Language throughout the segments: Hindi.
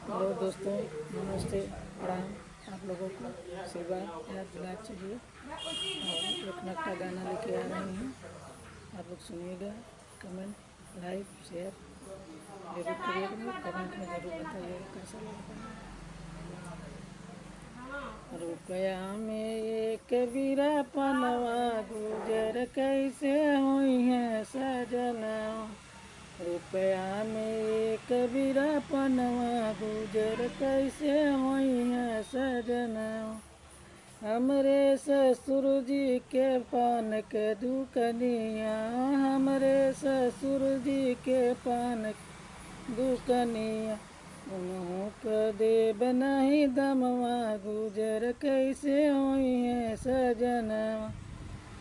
हेलो दोस्तों, नमस्ते, प्रणाम। आप लोगों को आशीर्वाद याद दिलाना चाहिए और एक नक्का गाना लेके आ रही हैं। आप लोग सुनिएगा। कमेंट, लाइक, शेयर जरूर करिएगा। कमेंट में ज़रूर बताइएगा कैसा लगा। रुपया में एक बीरा पनवा गुजर कैसे हुई है सजना। रुपया में एक बीरा पनवा गुजर कैसे हुई है सजना। हमरे ससुर जी के पान के दुकनिया, हमरे ससुर जी के पान दुकनिया। उन्हों के देव नहीं दमवा गुजर कैसे हुई है सजना।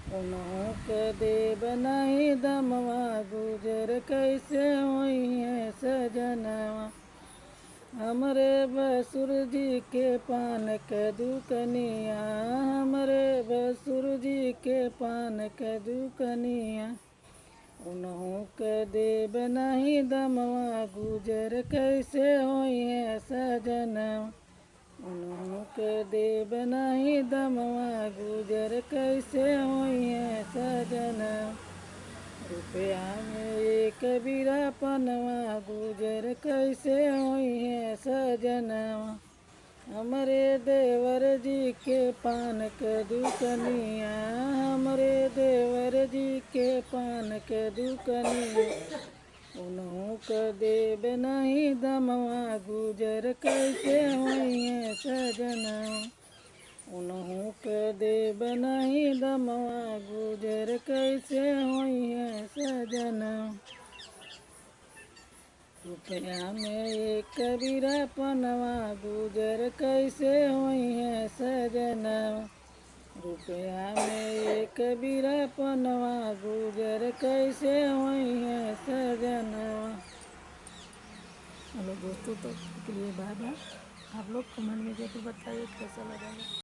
उन्हों के देव नहीं दमवा गुजर कैसे हुई है सजना। हमरे बसुर जी के पान के दुकनिया, हमरे बसुर जी के पान के दुकनिया। उन्हों के देव नहीं दमवा गुजर कैसे हुई है सजना। उन्हों के देव नहीं दमवा गुजर कैसे हुई है सजना। रुपया में एक बीरा पनवा गुजर कैसे हुई है सजना। हमरे देवर जी के पान के दुकनिया, हमरे देवर जी के पान के दुकनिया। उन्हों के देव नहीं दमवा गुजर कैसे हुई है सजना। उन्हों के देव नहीं दमवा गुजर कैसे हुई है सजना। रुपया में एक बीरा पनवा गुजर कैसे हुई है सजना। रुपया में एक बीरा पनवा गुजर कैसे हुई है सजना। हेलो दोस्तों, तो के लिए बाय बाय। आप लोग कमेंट में जरूर बताइए कैसा लगा।